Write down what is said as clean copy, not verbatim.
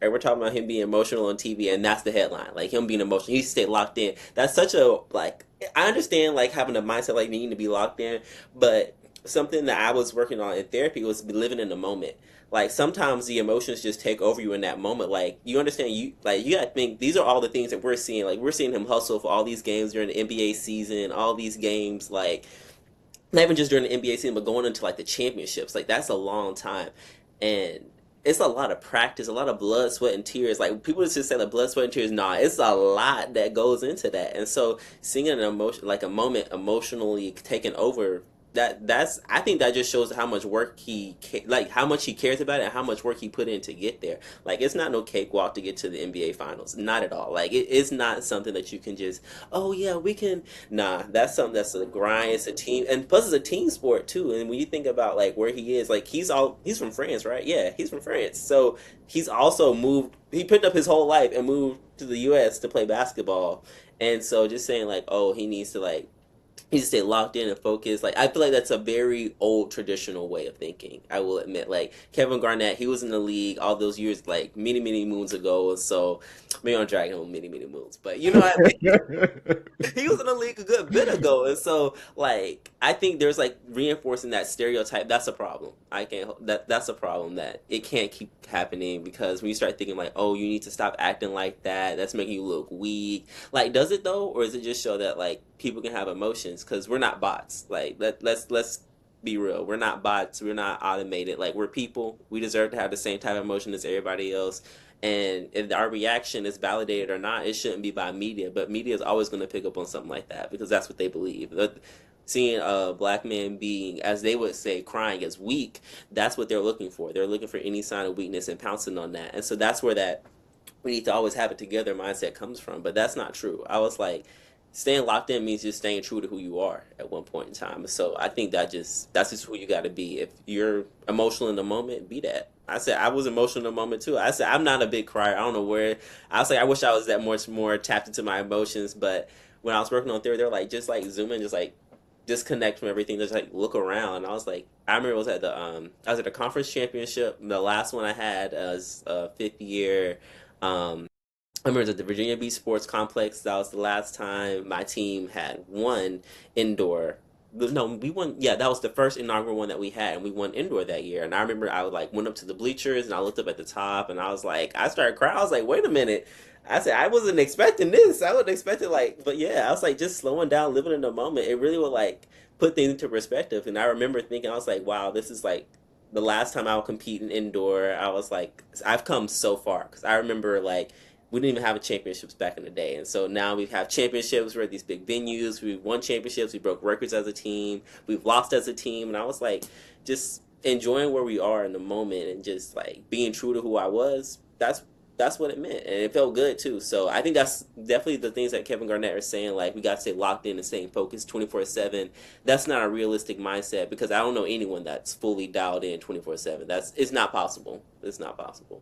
Right, we're talking about him being emotional on TV, and that's the headline. Like him being emotional, he stay locked in. That's such a like. I understand like having a mindset like needing to be locked in, but something that I was working on in therapy was living in the moment. Like sometimes the emotions just take over you in that moment. Like you understand, you gotta think these are all the things that we're seeing. Like we're seeing him hustle for all these games during the NBA season, all these games. Like not even just during the NBA season, but going into like the championships. Like that's a long time, and it's a lot of practice, a lot of blood, sweat, and tears. Like people just say like blood, sweat, and tears. Nah, it's a lot that goes into that, and so seeing an emotion, like a moment, emotionally taken over. That's I think that just shows how much work like how much he cares about it and how much work he put in to get there. Like it's not no cakewalk to get to the NBA finals, not at all. Like it's not something that you can just, oh yeah, we can. Nah, that's something that's a grind. It's a team, and plus it's a team sport too. And when you think about like where he is, like he's from France, right? Yeah, he's from France. So he's also moved. He picked up his whole life and moved to the U.S. to play basketball. And so just saying like, oh, he needs to like he just stay locked in and focused. Like I feel like that's a very old traditional way of thinking. I will admit, like Kevin Garnett, he was in the league all those years, like many moons ago. So maybe I'm dragging him many moons, but you know what I mean. He was in the league a good bit ago, and so like I think there's like reinforcing that stereotype. That's a problem. I can't. That's a problem that it can't keep happening because when you start thinking like, oh, you need to stop acting like that. That's making you look weak. Like, does it though, or is it just show that like people can have emotions? Because we're not bots. Like, let's be real. We're not bots. We're not automated. Like, we're people. We deserve to have the same type of emotion as everybody else. And if our reaction is validated or not, it shouldn't be by media. But media is always going to pick up on something like that because that's what they believe. Seeing a black man being, as they would say, crying as weak, that's what they're looking for. They're looking for any sign of weakness and pouncing on that. And so that's where that we need to always have it together mindset comes from. But that's not true. I was like, staying locked in means just staying true to who you are at one point in time. So I think that's just who you got to be. If you're emotional in the moment, be that. I said I was emotional in the moment too. I said I'm not a big crier. I don't know where. I was like I wish I was that much more tapped into my emotions. But when I was working on theory, they're like just like zoom in, just like disconnect from everything. Just like look around. And I was like, I remember it was at the I was at a conference championship. The last one I had was fifth year. I remember it was at the Virginia Beach Sports Complex. That was the last time my team had won indoor. No, we won. Yeah, that was the first inaugural one that we had, and we won indoor that year. And I remember I like went up to the bleachers and I looked up at the top, and I was like, I started crying. I was like, wait a minute. I said I wasn't expecting this. I wasn't expecting like, but yeah, I was like just slowing down, living in the moment. It really would like put things into perspective. And I remember thinking, I was like, wow, this is like the last time I would compete in indoor. I was like, I've come so far because I remember like we didn't even have a championships back in the day, and so now we have championships. We're at these big venues. We've won championships. We broke records as a team. We've lost as a team, and I was like, just enjoying where we are in the moment and just like being true to who I was. That's what it meant, and it felt good too. So I think that's definitely the things that Kevin Garnett is saying. Like we got to stay locked in and staying focused 24/7. That's not a realistic mindset because I don't know anyone that's fully dialed in 24/7. That's it's not possible. It's not possible.